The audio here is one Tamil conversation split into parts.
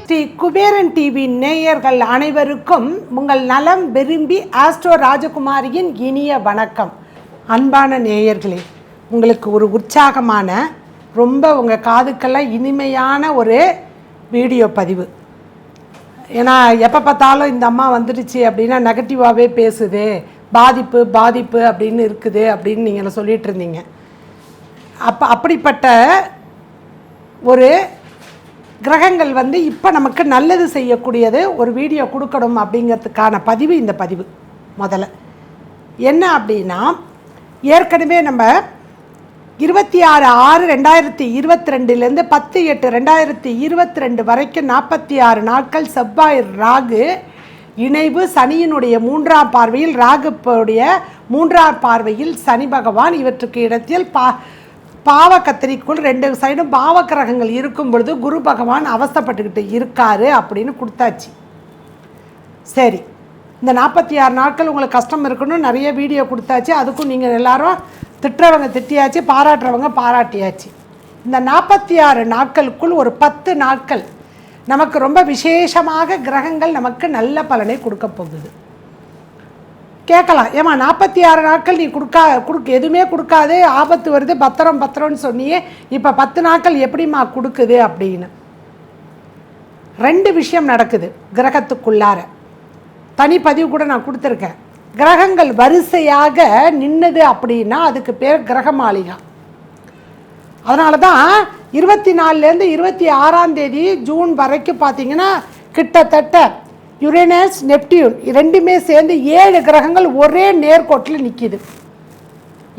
ஸ்ரீ குபேரன் டிவி நேயர்கள் அனைவருக்கும் உங்கள் நலம் விரும்பி ஆஸ்ட்ரோ ராஜகுமாரியின் இனிய வணக்கம். அன்பான நேயர்களே, உங்களுக்கு ஒரு உற்சாகமான ரொம்ப உங்கள் காதுக்கெல்லாம் இனிமையான ஒரு வீடியோ பதிவு. ஏன்னா எப்போ பார்த்தாலும் இந்த அம்மா வந்துடுச்சு அப்படின்னா நெகட்டிவாகவே பேசுது, பாதிப்பு அப்படின்னு இருக்குது அப்படின்னு நீங்கள் சொல்லிகிட்டு இருந்தீங்க. அப்படிப்பட்ட ஒரு கிரகங்கள் இப்போ நமக்கு நல்லது செய்யக்கூடியது ஒரு வீடியோ கொடுக்கணும் அப்படிங்கிறதுக்கான பதிவு இந்த பதிவு. முதல்ல என்ன அப்படின்னா, ஏற்கனவே நம்ம 26/6/2022 10/8/2022 வரைக்கும் 46 நாட்கள் செவ்வாய் ராகு இணைவு, சனியினுடைய 3ஆம் பார்வையில் ராகுடைய 3ஆம் பார்வையில் சனி பகவான், இவற்றுக்கு இடத்தில் பாவக்கத்திரிக்குள் 2 சைடும் பாவக்கிரகங்கள் இருக்கும் பொழுது குரு பகவான் அவஸ்தைப்பட்டுக்கிட்டு இருக்காரு அப்படின்னு கொடுத்தாச்சு. சரி, இந்த 46 நாட்கள் உங்களுக்கு கஷ்டம் இருக்கணும், நிறைய வீடியோ கொடுத்தாச்சு. அதுக்கும் நீங்கள் எல்லாரும் திட்டுறவங்க திட்டியாச்சு, பாராட்டுறவங்க பாராட்டியாச்சு. இந்த 46 நாட்களுக்குள் ஒரு 10 நாட்கள் நமக்கு ரொம்ப விசேஷமாக கிரகங்கள் நமக்கு நல்ல பலனை கொடுக்க போகுது. கேட்கலாம், ஏமா 46 நாட்கள் நீ எதுவுமே கொடுக்காது, ஆபத்து வருது, பத்திரம்னு சொன்னியே, இப்போ 10 நாட்கள் எப்படிமா கொடுக்குது அப்படின்னு. 2 விஷயம் நடக்குது கிரகத்துக்குள்ளார. தனிப்பதிவு கூட நான் கொடுத்துருக்கேன். கிரகங்கள் வரிசையாக நின்னுது அப்படின்னா அதுக்கு பேர் கிரக மாளிகை. அதனால தான் 24லேருந்து 26ஆம் தேதி ஜூன் வரைக்கும் பார்த்தீங்கன்னா கிட்டத்தட்ட யுரேனஸ் நெப்டியூன் 2மே சேர்ந்து 7 கிரகங்கள் ஒரே நேர்கோட்டில் நிற்கிது.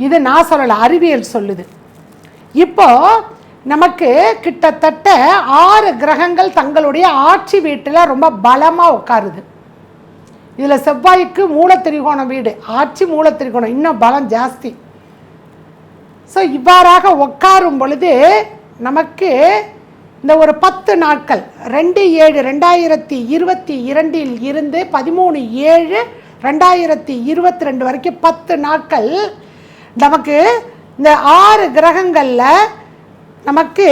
இது நான் சொல்லலை, அறிவியல் சொல்லுது. இப்போ நமக்கு கிட்டத்தட்ட 6 கிரகங்கள் தங்களுடைய ஆட்சி வீட்டில் ரொம்ப பலமாக உட்காருது. இதில் செவ்வாய்க்கு மூலத்திரிகோணம் வீடு, ஆட்சி மூலத்திரிகோணம், இன்னும் பலம் ஜாஸ்தி. ஸோ இவ்வாறாக உட்காரும் பொழுது நமக்கு இந்த ஒரு 10 நாட்கள் 2/7/2022 இருந்து 13/7/2022 வரைக்கும் 10 நாட்கள் நமக்கு இந்த 6 கிரகங்களில் நமக்கு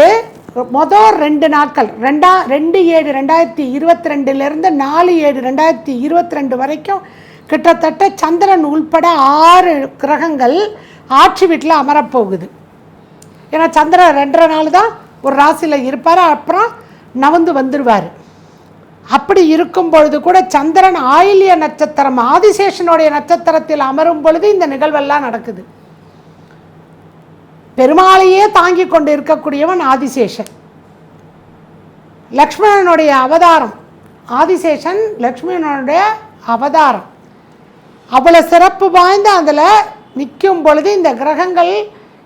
மொதல் 2 நாட்கள் 2/7/2022 4/7/2022 வரைக்கும் கிட்டத்தட்ட சந்திரன் உள்பட 6 கிரகங்கள் ஆட்சி வீட்டில் அமரப்போகுது. ஏன்னா சந்திரன் 2.5 நாள் தான் ஒரு ராசியில் இருப்பார், அப்புறம் நவந்து வந்துடுவார். அப்படி இருக்கும் பொழுது கூட சந்திரன் ஆயில்ய நட்சத்திரம் ஆதிசேஷனுடைய நட்சத்திரத்தில் அமரும் பொழுது இந்த நிகழ்வெல்லாம் நடக்குது. பெருமாளையே தாங்கி கொண்டு இருக்கக்கூடியவன் ஆதிசேஷன், லக்ஷ்மணனுடைய அவதாரம். ஆதிசேஷன் லக்ஷ்மணனுடைய அவதாரம். அவ்வளோ சிறப்பு வாய்ந்த அதில் நிற்கும் பொழுது இந்த கிரகங்கள்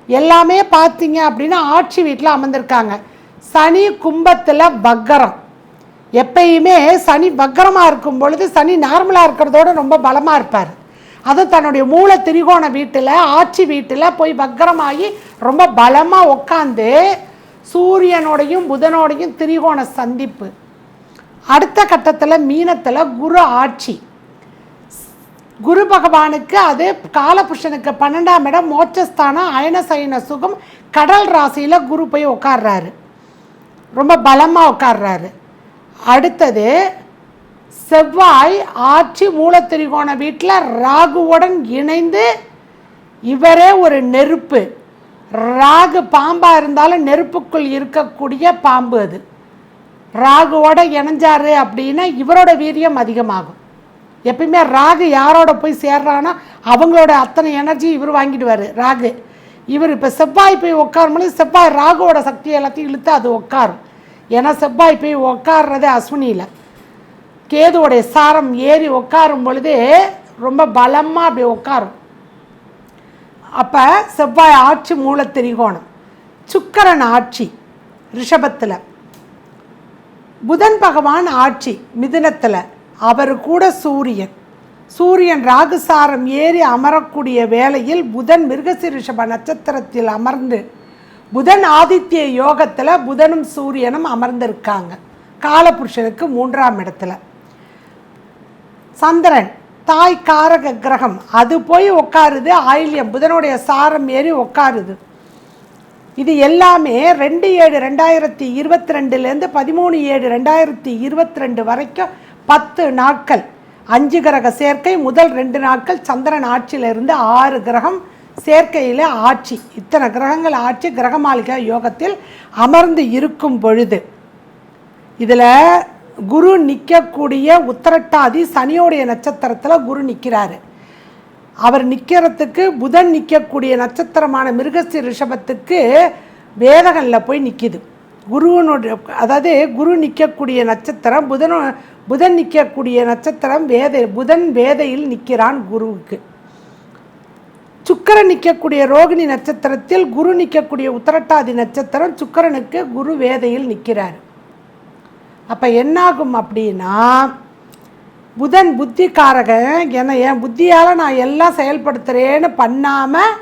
எல்லாமே பார்த்தீங்க அப்படின்னா ஆட்சி வீட்டில் அமர்ந்திருக்காங்க. சனி கும்பத்தில் வக்கரம். எப்பயுமே சனி வக்கரமாக இருக்கும் பொழுது சனி நார்மலாக இருக்கிறதோட ரொம்ப பலமாக இருப்பார். அதுவும் தன்னுடைய மூல திரிகோண வீட்டில் ஆட்சி வீட்டில் போய் வக்கரமாகி ரொம்ப பலமாக உட்காந்து சூரியனோடையும் புதனோடையும் திரிகோண சந்திப்பு. அடுத்த கட்டத்தில் மீனத்தில் குரு ஆட்சி. குரு பகவானுக்கு அது காலபுருஷனுக்கு 12ஆம் இடம் மோட்சஸ்தானம், அயனசயன சுகம், கடல் ராசியில் குரு போய் உட்கார்றாரு, ரொம்ப பலமாக உட்கார்றாரு. அடுத்தது செவ்வாய் ஆட்சி மூலத்திரிகோண வீட்டில் ராகுவுடன் இணைந்து, இவரே ஒரு நெருப்பு. ராகு பாம்பாக இருந்தாலும் நெருப்புக்குள் இருக்கக்கூடிய பாம்பு. அது ராகுவோட இணைஞ்சாரு அப்படின்னா இவரோட வீரியம் அதிகமாகும். எப்பயுமே ராகு யாரோட போய் சேர்றான்னா அவங்களோட அத்தனை எனர்ஜி இவர் வாங்கிடுவார் ராகு. இவர் இப்போ செவ்வாய் போய் உட்காரும்போது செவ்வாய் ராகுவோட சக்தி எல்லாத்தையும் இழுத்து அது உட்காரும். ஏன்னா செவ்வாய் போய் உட்கார்றது அஸ்வினியில் கேதுவோடைய சாரம் ஏறி உட்காரும் பொழுது ரொம்ப பலமாக அப்படி உட்காரும். அப்போ செவ்வாய் ஆட்சி மூலத்திரிகோணம். சுக்கிரன் ஆட்சி ரிஷபத்தில், புதன் பகவான் ஆட்சி மிதுனத்தில், அவர் கூட சூரியன் ராகுசாரம் ஏறி அமரக்கூடிய வேளையில் புதன் மிருகசீரிஷப நட்சத்திரத்தில் அமர்ந்து, புதன் ஆதித்ய யோகத்தில் புதனும் சூரியனும் அமர்ந்திருக்காங்க காலபுருஷனுக்கு 3ஆம் இடத்துல. சந்திரன் தாய் காரக கிரகம், அது போய் உட்காருது ஆயில்யம், புதனுடைய சாரம் ஏறி உட்காருது. இது எல்லாமே 2/7/2022 13/7/2022 வரைக்கும் 10 நாட்கள் 5 கிரக சேர்க்கை. முதல் 2 நாட்கள் சந்திரன் ஆட்சியிலிருந்து 6 கிரகம் சேர்க்கையில் ஆட்சி. இத்தனை கிரகங்கள் ஆட்சி கிரகமாளிகா யோகத்தில் அமர்ந்து இருக்கும் பொழுது இதில் குரு நிற்கக்கூடிய உத்திரட்டாதி சனியோடைய நட்சத்திரத்தில் குரு நிற்கிறாரு. அவர் நிற்கிறதுக்கு புதன் நிற்கக்கூடிய நட்சத்திரமான மிருகஸ்ரீ ரிஷபத்துக்கு வேதங்களில் போய் நிற்கிது. குருவனுடைய அதாவது குரு நிற்கக்கூடிய நட்சத்திரம் புதன் நிற்கக்கூடிய நட்சத்திரம் புதன் வேதையில் நிற்கிறான் குருவுக்கு. சுக்கிரன் நிற்கக்கூடிய ரோகிணி நட்சத்திரத்தில் குரு நிற்கக்கூடிய உத்திரட்டாதி நட்சத்திரம் சுக்கிரனுக்கு குரு வேதையில் நிற்கிறார். அப்போ என்னாகும் அப்படின்னா புதன் புத்திக்காரகன் என் புத்தியால் நான் எல்லாம் செயல்படுத்துகிறேன்னு பண்ணாமல்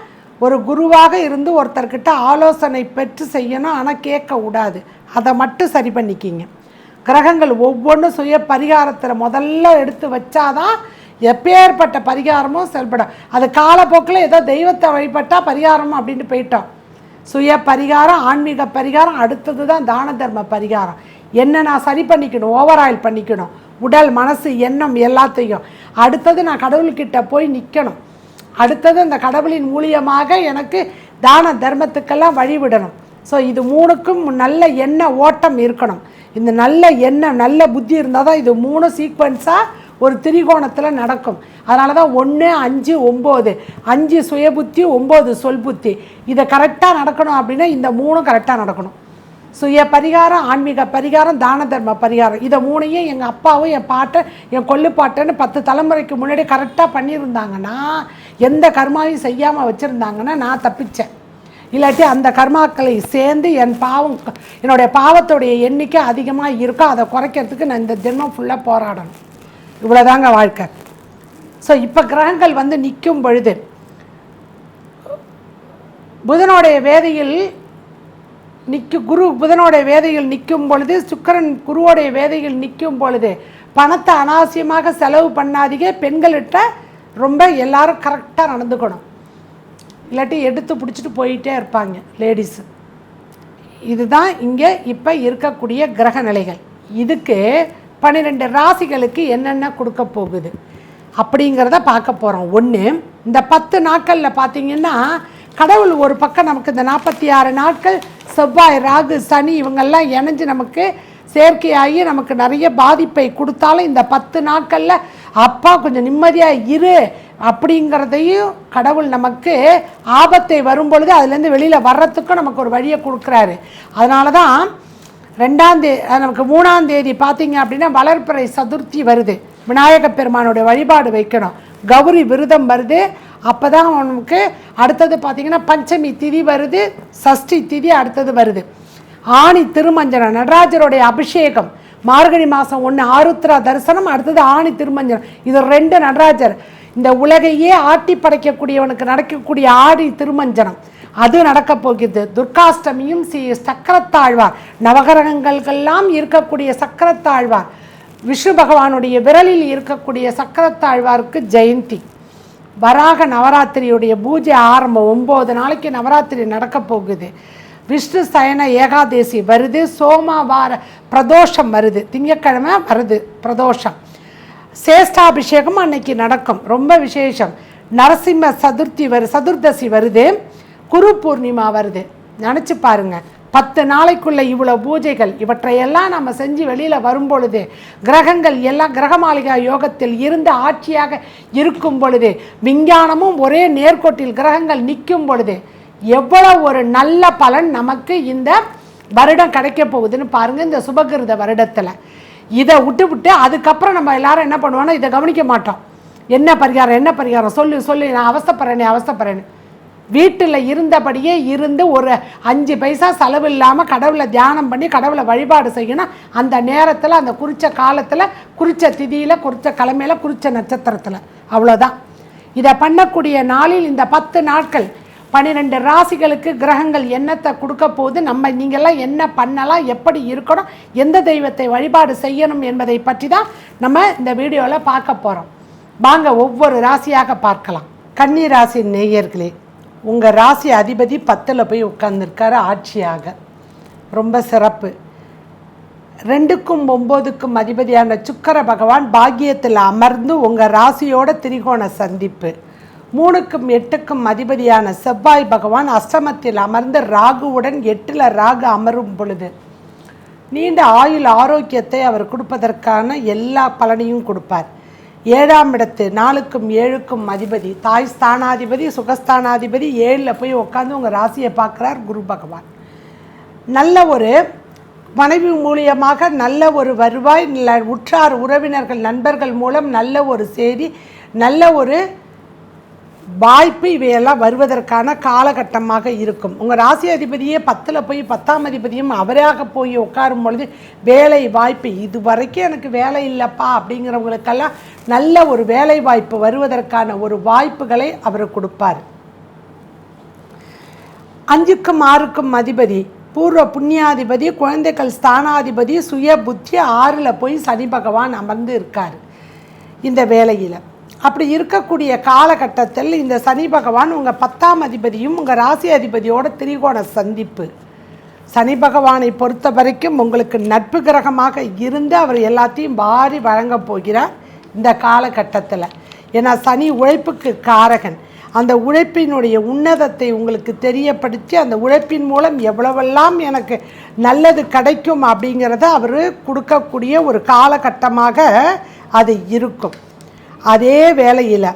ஒரு குருவாக இருந்து ஒருத்தர்கிட்ட ஆலோசனை பெற்று செய்யணும். ஆனால் கேட்க கூடாது. அதை மட்டும் சரி பண்ணிக்கிங்க. கிரகங்கள் ஒவ்வொன்றும் சுய பரிகாரத்தில் முதல்ல எடுத்து வச்சாதான் எப்பேற்பட்ட பரிகாரமும் செயல்படும். அது காலப்போக்கில் ஏதோ தெய்வத்தை வழிபட்டால் பரிகாரம் அப்படின்ட்டு போயிட்டோம். சுய பரிகாரம், ஆன்மீக பரிகாரம், அடுத்தது தான் தான தர்ம பரிகாரம். என்ன நான் சரி பண்ணிக்கணும், ஓவராயில் பண்ணிக்கணும், உடல் மனசு எண்ணம் எல்லாத்தையும். அடுத்தது நான் கடவுள்கிட்ட போய் நிற்கணும். அடுத்தது அந்த கடவுளின் மூலியமாக எனக்கு தான தர்மத்துக்கெல்லாம் வழிவிடணும். ஸோ இது 3க்கும் நல்ல எண்ண ஓட்டம் இருக்கணும். இந்த நல்ல எண்ணம் நல்ல புத்தி இருந்தால் தான் இது 3 சீக்வன்ஸாக ஒரு திரிகோணத்தில் நடக்கும். அதனால தான் 1, 5, 9 5 சுய புத்தி 9 சொல் புத்தி. இதை கரெக்டாக நடக்கணும் அப்படின்னா இந்த 3 கரெக்டாக நடக்கணும். சுய பரிகாரம், ஆன்மீக பரிகாரம், தான தர்ம பரிகாரம். இதை 3ஐயும் எங்கள் அப்பாவும் என் பாட்டை என் கொள்ளு பாட்டன்னு 10 தலைமுறைக்கு முன்னாடி கரெக்டாக பண்ணியிருந்தாங்கன்னா, எந்த கர்மாவையும் செய்யாமல் வச்சுருந்தாங்கன்னா நான் தப்பித்தேன். இல்லாட்டி அந்த கர்மாக்களை சேர்ந்து என்னுடைய பாவத்துடைய எண்ணிக்கை அதிகமாக இருக்கும். அதை குறைக்கிறதுக்கு நான் இந்த ஜென்மம் ஃபுல்லாக போராடணும். இவ்வளோதாங்க வாழ்க்கை. ஸோ இப்போ கிரகங்கள் வந்து நிற்கும் பொழுது புதனுடைய வேதையில் புதனுடைய வேதையில் நிற்கும் பொழுது, சுக்கிரன் குருவோடைய வேதையில் நிற்கும் பொழுது பணத்தை அனாவசியமாக செலவு பண்ணாதீங்க. பெண்கள்கிட்ட ரொம்ப எல்லாரும் கரெக்டாக நடந்துக்கணும். இல்லாட்டி எடுத்து பிடிச்சிட்டு போயிட்டே இருப்பாங்க லேடிஸு. இதுதான் இங்கே இப்போ இருக்கக்கூடிய கிரக நிலைகள். இதுக்கு 12 ராசிகளுக்கு என்னென்ன கொடுக்க போகுது அப்படிங்கிறத பார்க்க போகிறோம். ஒன்று, இந்த 10 நாட்களில் பார்த்திங்கன்னா கடவுள் ஒரு பக்கம் நமக்கு இந்த 46 நாட்கள் செவ்வாய், ராகு, சனி இவங்கெல்லாம் இணைஞ்சு நமக்கு செயற்கையாகி நமக்கு நிறைய பாதிப்பை கொடுத்தாலும் இந்த 10 நாட்களில் அப்பா கொஞ்சம் நிம்மதியாக இரு அப்படிங்கிறதையும் கடவுள் நமக்கு ஆபத்தை வரும்பொழுது அதுலேருந்து வெளியில் வர்றதுக்கும் நமக்கு ஒரு வழியை கொடுக்குறாரு. அதனால தான் 2ஆம் தேதி நமக்கு 3ஆம் தேதி பார்த்திங்க அப்படின்னா வளர்பிறை சதுர்த்தி வருது. விநாயக பெருமானுடைய வழிபாடு வைக்கணும். கௌரி விரதம் வருது. அப்போ தான் நமக்கு அடுத்தது பார்த்திங்கன்னா பஞ்சமி திதி வருது, சஷ்டி திதி அடுத்தது வருது. ஆணி திருமஞ்சனம், நடராஜருடைய அபிஷேகம், மார்கழி மாதம் 1 ஆருத்ரா தரிசனம், அடுத்தது ஆணி திருமஞ்சனம். இது 2 நடராஜர். இந்த உலகையே ஆட்டி படைக்கக்கூடியவனுக்கு நடக்கக்கூடிய ஆடி திருமஞ்சனம் அது நடக்க போகிறது. துர்காஷ்டமியும் சக்கரத்தாழ்வார், நவகிரகங்களுக்கெல்லாம் இருக்கக்கூடிய சக்கரத்தாழ்வார், விஷ்ணு பகவானுடைய விரலில் இருக்கக்கூடிய சக்கரத்தாழ்வாருக்கு ஜெயந்தி. வராக நவராத்திரியுடைய பூஜை ஆரம்பம். 9 நாளைக்கு நவராத்திரி நடக்க போகுது. விஷ்ணு சயன ஏகாதேசி வருது. சோமவார பிரதோஷம் வருது. திங்கட்கிழமை வருது பிரதோஷம். சேஷ்டாபிஷேகம் அன்னைக்கு நடக்கும், ரொம்ப விசேஷம். நரசிம்ம சதுர்தசி வருது. குரு பூர்ணிமா வருது. நினச்சி பாருங்க, 10 நாளைக்குள்ள இவ்வளோ பூஜைகள். இவற்றையெல்லாம் நம்ம செஞ்சு வெளியில் வரும்பொழுது கிரகங்கள் எல்லாம் கிரகமாளிகா யோகத்தில் இருந்து ஆட்சியாக இருக்கும் பொழுது, விஞ்ஞானமும் ஒரே நேர்கோட்டில் கிரகங்கள் நிற்கும் பொழுது எவ்வளோ ஒரு நல்ல பலன் நமக்கு இந்த வருடம் கிடைக்க போகுதுன்னு பாருங்கள். இந்த சுபகிருத வருடத்தில் இதை விட்டு அதுக்கப்புறம் நம்ம எல்லாரும் என்ன பண்ணுவோன்னா இதை கவனிக்க மாட்டோம். என்ன பரிகாரம் சொல்லு நான் அவஸ்தைப்படுறேன்னு வீட்டில் இருந்தபடியே இருந்து ஒரு 5 பைசா செலவு இல்லாமல் கடவுளை தியானம் பண்ணி கடவுளை வழிபாடு செய்யணும். அந்த நேரத்தில், அந்த குறித்த காலத்தில், குறித்த திதியில், குறித்த கிழமையில், குறித்த நட்சத்திரத்தில், அவ்வளோதான். இதை பண்ணக்கூடிய நாளில் இந்த 10 நாட்கள் 12 ராசிகளுக்கு கிரகங்கள் என்னத்தை கொடுக்க போகுது, நீங்கள்லாம் என்ன பண்ணலாம், எப்படி இருக்கணும், எந்த தெய்வத்தை வழிபாடு செய்யணும் என்பதை பற்றி தான் நம்ம இந்த வீடியோவில் பார்க்க போகிறோம். வாங்க ஒவ்வொரு ராசியாக பார்க்கலாம். கன்னி ராசி நேயர்களே, உங்கள் ராசி அதிபதி 10ல் போய் உட்கார்ந்துருக்காரு ஆட்சியாக. ரொம்ப சிறப்பு. 2க்கும் 9க்கும் அதிபதியான சுக்கிர பகவான் பாக்கியத்தில் அமர்ந்து உங்கள் ராசியோட திரிகோண சந்திப்பு. 3க்கும் 8க்கும் அதிபதியான செவ்வாய் பகவான் அஷ்டமத்தில் அமர்ந்து ராகுவுடன் 8ல் ராகு அமரும் பொழுது நீண்ட ஆயுள் ஆரோக்கியத்தை அவர் கொடுப்பதற்கான எல்லா பலனையும் கொடுப்பார். 7ஆம் இடத்து 4க்கும் 7க்கும் அதிபதி தாய் ஸ்தானாதிபதி சுகஸ்தானாதிபதி 7ல் போய் உட்காந்து உங்கள் ராசியை பார்க்குறார் குரு பகவான். நல்ல ஒரு மனைவி மூலியமாக நல்ல ஒரு வருவாய், உற்றார் உறவினர்கள் நண்பர்கள் மூலம் நல்ல ஒரு செய்தி, நல்ல ஒரு வாய்ப்பு இவையெல்லாம் வருவதற்கான காலகட்டமாக இருக்கும். உங்கள் ராசி அதிபதியே 10ல் போய் 10ஆம் அதிபதியும் அவராக போய் உட்காரும் பொழுது வேலை வாய்ப்பு, இது வரைக்கும் எனக்கு வேலை இல்லைப்பா அப்படிங்கிறவங்களுக்கெல்லாம் நல்ல ஒரு வேலை வாய்ப்பு வருவதற்கான ஒரு வாய்ப்புகளை அவர் கொடுப்பார். 5க்கும் 6க்கும் அதிபதி பூர்வ புண்ணியாதிபதி குழந்தைகள் ஸ்தானாதிபதி சுய புத்தி 6ல் போய் சனி பகவான் அமர்ந்து இருக்கார். இந்த வேளையில் அப்படி இருக்கக்கூடிய காலகட்டத்தில் இந்த சனி பகவான் உங்கள் 10ஆம் அதிபதியும் உங்கள் ராசி அதிபதியோட திரிகோண சந்திப்பு. சனி பகவானை பொறுத்த வரைக்கும் உங்களுக்கு நட்பு கிரகமாக இருந்து அவர் எல்லாத்தையும் வாரி வழங்க போகிறார் இந்த காலகட்டத்தில். ஏன்னா சனி உழைப்புக்கு காரகன். அந்த உழைப்பினுடைய உன்னதத்தை உங்களுக்கு தெரியப்படுத்தி அந்த உழைப்பின் மூலம் எவ்வளவெல்லாம் எனக்கு நல்லது கிடைக்கும் அப்படிங்கிறத அவர் கொடுக்கக்கூடிய ஒரு காலகட்டமாக அது இருக்கும். அதே வேளையில்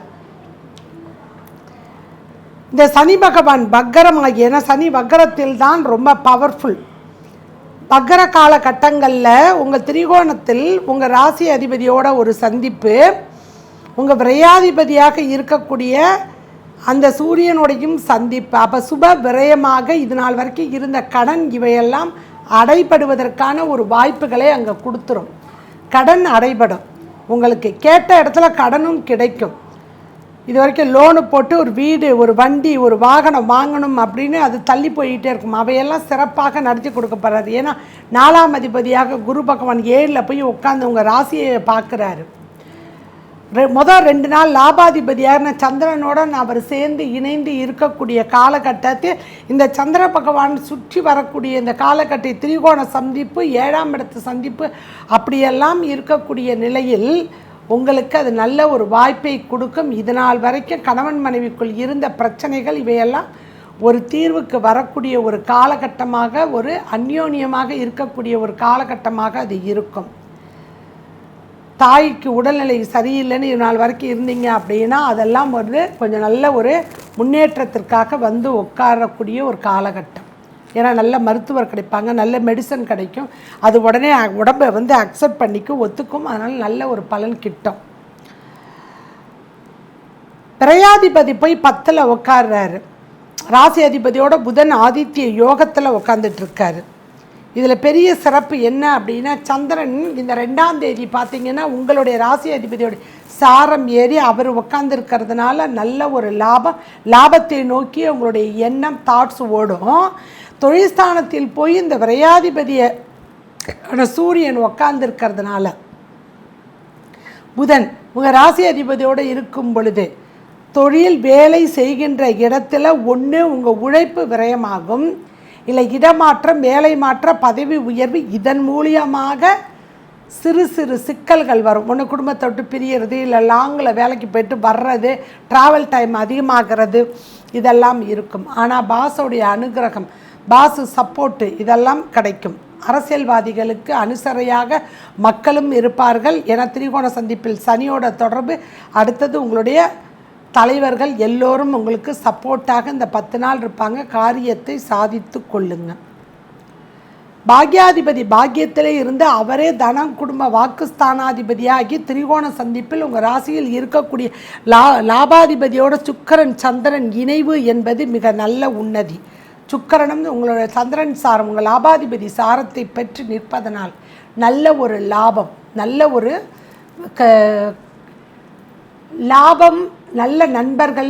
இந்த சனி பகவான் வக்கரமாகி, ஏன்னா சனி வக்கரத்தில் தான் ரொம்ப பவர்ஃபுல். வக்கர காலகட்டங்களில் உங்கள் திரிகோணத்தில் உங்கள் ராசி அதிபதியோட ஒரு சந்திப்பு, உங்கள் விரையாதிபதியாக இருக்கக்கூடிய அந்த சூரியனுடையும் சந்திப்பு. அப்போ சுப விரயமாக இது நாள் வரைக்கும் இருந்த கடன் இவையெல்லாம் அடைபடுவதற்கான ஒரு வாய்ப்புகளை அங்கே கொடுத்துரும். கடன் அடைபடும், உங்களுக்கு கேட்ட இடத்துல கடனும் கிடைக்கும். இது வரைக்கும் லோனு போட்டு ஒரு வீடு, ஒரு வண்டி, ஒரு வாகனம் வாங்கணும் அப்படின்னு அது தள்ளி போய்கிட்டே இருக்கும். அவையெல்லாம் சிறப்பாக நடத்தி கொடுக்கப்படுறாரு. ஏன்னா 4ஆம் அதிபதியாக குரு பகவான் 7ல் போய் உட்காந்து உங்கள் ராசியை பார்க்குறாரு. முதல் 2 நாள் லாபாதிபதியான சந்திரனோட அவர் சேர்ந்து இணைந்து இருக்கக்கூடிய காலகட்டத்தில் இந்த சந்திர பகவான் சுற்றி வரக்கூடிய இந்த காலகட்ட திரிகோண சந்திப்பு, 7ஆம் இடத்து சந்திப்பு அப்படியெல்லாம் இருக்கக்கூடிய நிலையில் உங்களுக்கு அது நல்ல ஒரு வாய்ப்பை கொடுக்கும். இதனால் வரைக்கும் கணவன் மனைவிக்குள் இருந்த பிரச்சனைகள் இவையெல்லாம் ஒரு தீர்வுக்கு வரக்கூடிய ஒரு காலகட்டமாக, ஒரு அந்யோன்யமாக இருக்கக்கூடிய ஒரு காலகட்டமாக அது இருக்கும். தாய்க்கு உடல்நிலை சரியில்லைன்னு நாள் வரைக்கும் இருந்தீங்க அப்படின்னா அதெல்லாம் வந்து கொஞ்சம் நல்ல ஒரு முன்னேற்றத்திற்காக வந்து உட்காரக்கூடிய ஒரு காலகட்டம். ஏன்னா நல்ல மருத்துவர் கிடைப்பாங்க, நல்ல மெடிசன் கிடைக்கும், அது உடனே உடம்பை வந்து அக்செப்ட் பண்ணிக்கும், ஒத்துக்கும். அதனால் நல்ல ஒரு பலன் கிட்டும். விரையாதிபதி போய் 10ல் உட்கார்றாரு. ராசி அதிபதியோட புதன் ஆதித்ய யோகத்தில் உட்காந்துட்ருக்காரு. இதில் பெரிய சிறப்பு என்ன அப்படின்னா, சந்திரன் இந்த 2ஆம் தேதி பார்த்திங்கன்னா உங்களுடைய ராசி அதிபதியோட சாரம் ஏறி அவர் உட்காந்துருக்கிறதுனால நல்ல ஒரு லாபத்தை நோக்கி உங்களுடைய எண்ணம் தாட்ஸ் ஓடும். தொழில்ஸ்தானத்தில் போய் இந்த விரையாதிபதியை சூரியன் உட்காந்துருக்கிறதுனால புதன் உங்கள் ராசி அதிபதியோடு இருக்கும் பொழுது தொழில் வேலை செய்கின்ற இடத்துல ஒன்று உங்கள் உழைப்பு விரயமாகும், இல்லை இடமாற்றம், வேலை மாற்ற, பதவி உயர்வு, இதன் மூலியமாக சிறு சிறு சிக்கல்கள் வரும். ஒன்று குடும்பத்தை விட்டு பிரியறது, இல்லை லாங்கில் வேலைக்கு போய்ட்டு வர்றது, ட்ராவல் டைம் அதிகமாகிறது, இதெல்லாம் இருக்கும். ஆனால் பாஸோடைய அனுகிரகம், பாஸு சப்போர்ட்டு இதெல்லாம் கிடைக்கும். அரசியல்வாதிகளுக்கு அனுசரையாக மக்களும் இருப்பார்கள். என திரிகோண சந்திப்பில் சனியோட தொடர்பு. அடுத்தது உங்களுடைய தலைவர்கள் எல்லோரும் உங்களுக்கு சப்போர்ட்டாக இந்த 10 நாள் இருப்பாங்க. காரியத்தை சாதித்து கொள்ளுங்க. பாக்யாதிபதி பாக்கியத்திலே இருந்து அவரே தனம் குடும்ப வாக்குஸ்தானாதிபதியாகி திரிகோண சந்திப்பில் உங்கள் ராசியில் இருக்கக்கூடிய லாபாதிபதியோட சுக்கிரன் சந்திரன் இணைவு என்பது மிக நல்ல உன்னதி. சுக்கிரனும் உங்களுடைய சந்திரன் சாரம் உங்கள் லாபாதிபதி சாரத்தை பெற்று நிற்பதனால் நல்ல ஒரு லாபம், நல்ல ஒரு லாபம், நல்ல நண்பர்கள்,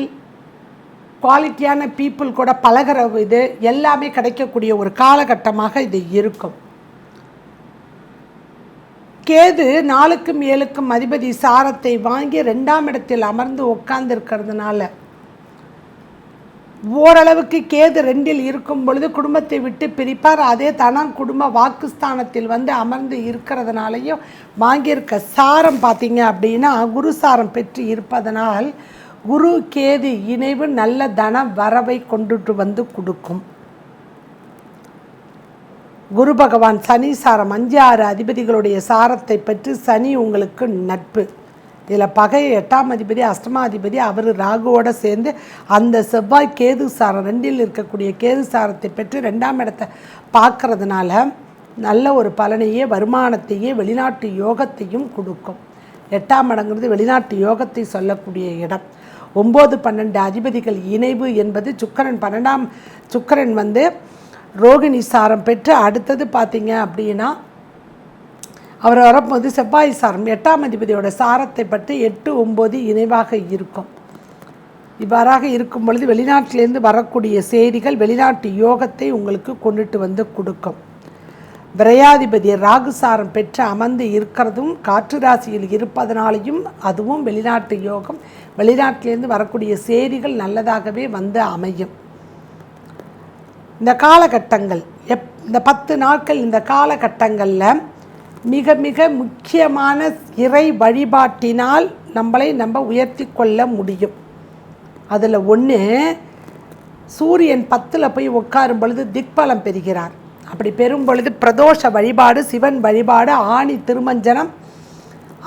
குவாலிட்டியான பீப்புள் கூட பழகிற இது எல்லாமே கிடைக்கக்கூடிய ஒரு காலகட்டமாக இது இருக்கும். கேது 4க்கும் 7க்கும் அதிபதி சாரத்தை வாங்கி 2ஆம் இடத்தில் அமர்ந்து உட்கார்ந்து இருக்கிறதுனால ஓரளவுக்கு கேது 2ல் இருக்கும் பொழுது குடும்பத்தை விட்டு பிரிப்பார். அதே தனம் குடும்ப வாக்குஸ்தானத்தில் அமர்ந்து இருக்கிறதுனாலையும் வாங்கியிருக்க சாரம் பார்த்தீங்க அப்படின்னா குரு சாரம் பெற்று இருப்பதனால் குரு கேது இணைவு நல்ல தன வரவை கொண்டுட்டு கொடுக்கும். குரு பகவான் சனி சாரம் 5, 6 அதிபதிகளுடைய சாரத்தை பெற்று சனி உங்களுக்கு நட்பு. இதில் பகை 8ஆம் அதிபதி அஷ்டமாதிபதி அவர் ராகுவோடு சேர்ந்து அந்த செவ்வாய் கேது சாரம் 2ல் இருக்கக்கூடிய கேது சாரத்தை பெற்று 2ஆம் இடத்தை பார்க்கறதுனால நல்ல ஒரு பலனையே வருமானத்தையே வெளிநாட்டு யோகத்தையும் கொடுக்கும். 8ஆம் இடங்கிறது வெளிநாட்டு யோகத்தை சொல்லக்கூடிய இடம். 9, 12 அதிபதிகள் இணைவு என்பது சுக்கிரன் 12ஆம் சுக்கிரன் ரோகிணி சாரம் பெற்று அடுத்தது பார்த்தீங்க அப்படின்னா அவர் வரப்போது செவ்வாய் சாரம் 8ஆம் அதிபதியோட சாரத்தை பற்றி 8, 9 இணைவாக இருக்கும். இவ்வாறாக இருக்கும் பொழுது வெளிநாட்டிலேருந்து வரக்கூடிய செய்திகள் வெளிநாட்டு யோகத்தை உங்களுக்கு கொண்டுட்டு கொடுக்கும். விரையாதிபதி ராகு சாரம் பெற்று அமர்ந்து இருக்கிறதும் காற்று ராசியில் இருப்பதனாலையும் அதுவும் வெளிநாட்டு யோகம். வெளிநாட்டிலேருந்து வரக்கூடிய செய்திகள் நல்லதாகவே அமையும். இந்த காலகட்டங்கள் இந்த 10 நாட்கள் இந்த காலகட்டங்களில் மிக மிக முக்கியமான இறை வழிபாட்டினால் நம்ம உயர்த்தி கொள்ள முடியும். அதில் ஒன்று, சூரியன் 10ல் போய் உட்காரும் பொழுது திக்பலம் பெறுகிறார். அப்படி பெறும் பொழுது பிரதோஷ வழிபாடு, சிவன் வழிபாடு, ஆணி திருமஞ்சனம்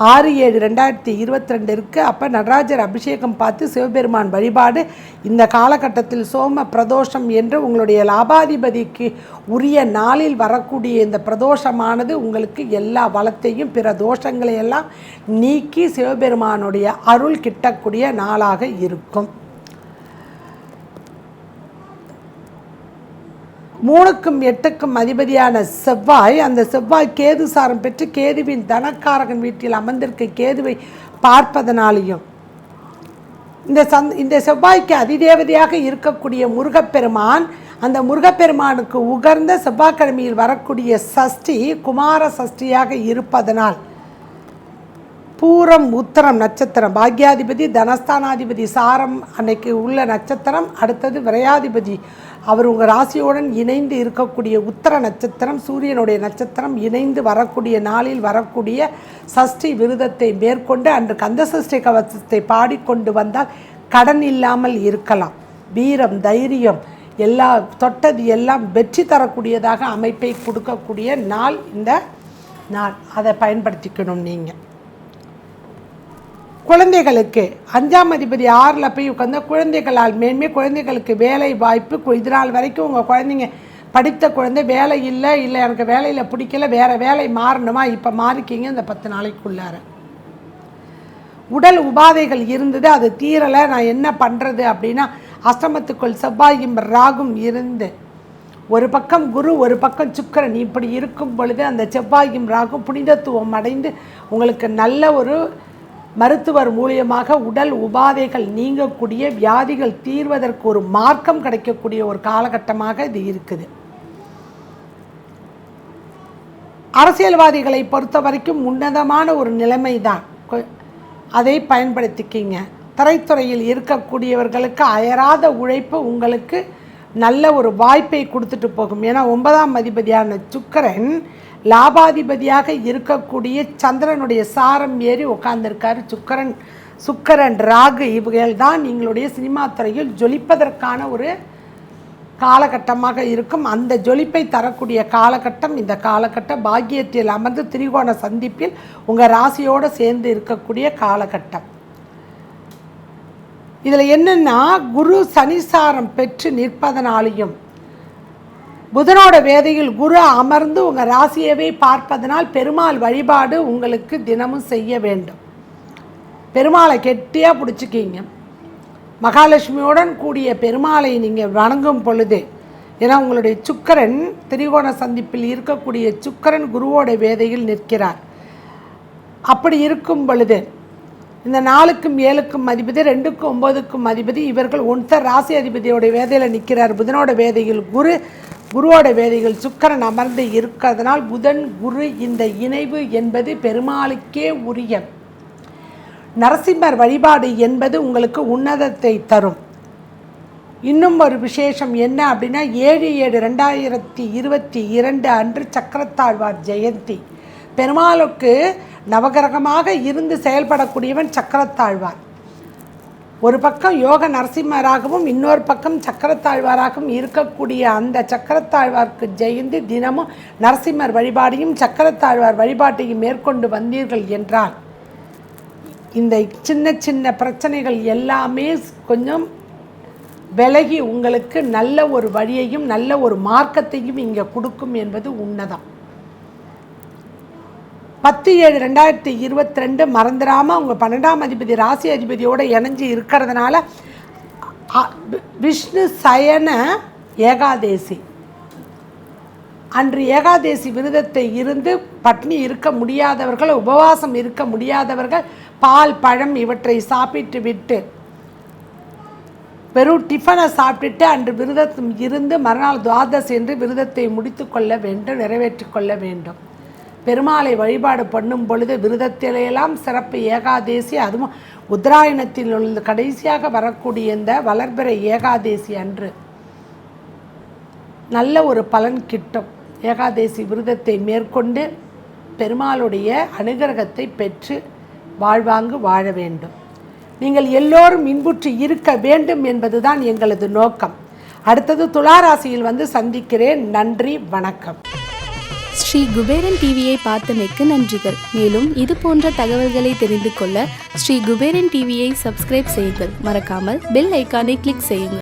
6/7/2022 இருக்குது. அப்போ நடராஜர் அபிஷேகம் பார்த்து சிவபெருமான் வழிபாடு. இந்த காலகட்டத்தில் சோம பிரதோஷம் என்று உங்களுடைய லாபாதிபதிக்கு உரிய நாளில் வரக்கூடிய இந்த பிரதோஷமானது உங்களுக்கு எல்லா வளத்தையும் பிற தோஷங்களையெல்லாம் நீக்கி சிவபெருமானுடைய அருள் கிட்டக்கூடிய நாளாக இருக்கும். 3க்கும் 8க்கும் அதிபதியான செவ்வாய், அந்த செவ்வாய் கேது சாரம் பெற்று கேதுவின் தனக்காரகன் வீட்டில் அமர்ந்திருக்க கேதுவை பார்ப்பதனாலையும் இந்த செவ்வாய்க்கு அதிதேவதையாக இருக்கக்கூடிய முருகப்பெருமான், அந்த முருகப்பெருமானுக்கு உகர்ந்த செவ்வாய்க்கிழமையில் வரக்கூடிய சஷ்டி குமார சஷ்டியாக இருப்பதனால் பூரம் உத்தரம் நட்சத்திரம் பாக்யாதிபதி தனஸ்தானாதிபதி சாரம் அன்னைக்கு உள்ள நட்சத்திரம். அடுத்தது விரையாதிபதி அவர் உங்கள் ராசியுடன் இணைந்து இருக்கக்கூடிய உத்தர நட்சத்திரம் சூரியனுடைய நட்சத்திரம் இணைந்து வரக்கூடிய நாளில் வரக்கூடிய சஷ்டி விரதத்தை மேற்கொண்டு அன்று கந்த சஷ்டி கவசத்தை பாடிக்கொண்டு வந்தால் கடன் இல்லாமல் இருக்கலாம். வீரம் தைரியம் எல்லா தொட்டது எல்லாம் வெற்றி தரக்கூடியதாக அமைப்பை கொடுக்கக்கூடிய நாள் இந்த நாள். அதை பயன்படுத்திக்கணும். நீங்கள் குழந்தைகளுக்கு 5ஆம் அதிபதி 6ல் போய் உட்காந்து குழந்தைகளால் மேன்மை குழந்தைகளுக்கு வேலை வாய்ப்பு. இதனால் வரைக்கும் உங்கள் குழந்தைங்க படித்த குழந்தை வேலை இல்லை எனக்கு வேலையில் பிடிக்கல, வேறு வேலை மாறணுமா, இப்போ மாறிக்கிங்க. இந்த 10 நாளைக்குள்ளார உடல் உபாதைகள் இருந்தது, அது தீரலை, நான் என்ன பண்ணுறது அப்படின்னா அஷ்டமத்துக்குள் செவ்வாயும் ராகும் இருந்து ஒரு பக்கம் குரு ஒரு பக்கம் சுக்கிரன் இப்படி இருக்கும் பொழுது அந்த செவ்வாயும் ராகும் புனிதத்துவம் அடைந்து உங்களுக்கு நல்ல ஒரு மருத்துவர் மூலியமாக உடல் உபாதைகள் நீங்கக்கூடிய வியாதிகள் தீர்வதற்கு ஒரு மார்க்கம் கிடைக்கக்கூடிய ஒரு காலகட்டமாக இது இருக்குது. அரசியல்வாதிகளை பொறுத்த வரைக்கும் உன்னதமான ஒரு நிலைமை தான், அதை பயன்படுத்திக்கிங்க. திரைத்துறையில் இருக்கக்கூடியவர்களுக்கு அயராத உழைப்பு உங்களுக்கு நல்ல ஒரு வாய்ப்பை கொடுத்துட்டு போகும். ஏன்னா 9ஆம் அதிபதியான சுக்கிரன் லாபாதிபதியாக இருக்கக்கூடிய சந்திரனுடைய சாரம் ஏறி உட்கார்ந்துருக்காரு. சுக்கிரன் ராகு இவர்கள் தான் நீங்களுடைய சினிமா துறையில் ஜொலிப்பதற்கான ஒரு காலகட்டமாக இருக்கும். அந்த ஜொலிப்பை தரக்கூடிய காலகட்டம் இந்த காலகட்டம். பாக்கியத்தில் அமர்ந்து திரிகோண சந்திப்பில் உங்கள் ராசியோடு சேர்ந்து இருக்கக்கூடிய காலகட்டம். இதில் என்னென்னா குரு சனிசாரம் பெற்று நிற்பதனாலையும் புதனோட வேதையில் குரு அமர்ந்து உங்கள் ராசியவே பார்ப்பதனால் பெருமாள் வழிபாடு உங்களுக்கு தினமும் செய்ய வேண்டும். பெருமாளை கெட்டியாக பிடிச்சிக்கிங்க. மகாலட்சுமியுடன் கூடிய பெருமாளை நீங்கள் வணங்கும் பொழுது, ஏன்னா உங்களுடைய சுக்கிரன் திரிகோண சந்திப்பில் இருக்கக்கூடிய சுக்கிரன் குருவோட வேதையில் நிற்கிறார். அப்படி இருக்கும் பொழுது இந்த 4க்கும் 7க்கும் அதிபதி 2க்கும் 9க்கும் அதிபதி இவர்கள் ஒருத்தர் ராசி அதிபதியோட வேதையில் நிற்கிறார். புதனோட வேதையில் குருவோட வேதைகள் சுக்கிரன் அமர்ந்து இருக்கிறதுனால் புதன் குரு இந்த இணைவு என்பது பெருமாளுக்கே உரிய. நரசிம்மர் வழிபாடு என்பது உங்களுக்கு உன்னதத்தை தரும். இன்னும் ஒரு விசேஷம் என்ன அப்படின்னா 7/7/2022 அன்று சக்கரத்தாழ்வார் ஜெயந்தி. பெருமாளுக்கு நவகிரகமாக இருந்து செயல்படக்கூடியவன் சக்கரத்தாழ்வார். ஒரு பக்கம் யோக நரசிம்மராகவும் இன்னொரு பக்கம் சக்கரத்தாழ்வாராகவும் இருக்கக்கூடிய அந்த சக்கரத்தாழ்வார்க்கு ஜெயந்தி தினமும் நரசிம்மர் வழிபாடையும் சக்கரத்தாழ்வார் வழிபாட்டையும் மேற்கொண்டு வந்தீர்கள் என்றால் இந்த சின்ன சின்ன பிரச்சனைகள் எல்லாமே கொஞ்சம் விலகி உங்களுக்கு நல்ல ஒரு வழியையும் நல்ல ஒரு மார்க்கத்தையும் இங்கே கொடுக்கும் என்பது உண்மைதான். 10/7/2022 மறந்துடாமல் உங்கள் 12ஆம் அதிபதி ராசி அதிபதியோடு இணைஞ்சு இருக்கிறதுனால விஷ்ணு சயன ஏகாதேசி அன்று ஏகாதேசி விரதத்தை இருந்து பட்னி இருக்க முடியாதவர்கள், உபவாசம் இருக்க முடியாதவர்கள் பால் பழம் இவற்றை சாப்பிட்டு விட்டு வெறும் டிஃபனை சாப்பிட்டுட்டு அன்று விரதம் இருந்து மறுநாள் துவாதசி என்று விரதத்தை முடித்து கொள்ள வேண்டும், நிறைவேற்றி கொள்ள வேண்டும். பெருமாளை வழிபாடு பண்ணும் பொழுது விரதத்திலெல்லாம் சிறப்பு ஏகாதேசி, அதுவும் உத்தராயணத்தில் உள்ள கடைசியாக வரக்கூடிய இந்த வளர்பிறை ஏகாதேசி அன்று நல்ல ஒரு பலன் கிட்டும். ஏகாதேசி விரதத்தை மேற்கொண்டு பெருமாளுடைய அனுகிரகத்தை பெற்று வாழ்வாங்கு வாழ வேண்டும். நீங்கள் எல்லோரும் இன்புற்று இருக்க வேண்டும் என்பதுதான் எங்களது நோக்கம். அடுத்தது துளாராசியில் வந்து சந்திக்கிறேன். நன்றி, வணக்கம். ஸ்ரீ குபேரன் டிவியை பார்த்தமைக்கு நன்றிகள். மேலும் இது போன்ற தகவல்களை தெரிந்து கொள்ள ஸ்ரீ குபேரன் டிவியை சப்ஸ்கிரைப் செய்யுங்கள். மறக்காமல் பெல் ஐக்கானை கிளிக் செய்யுங்கள்.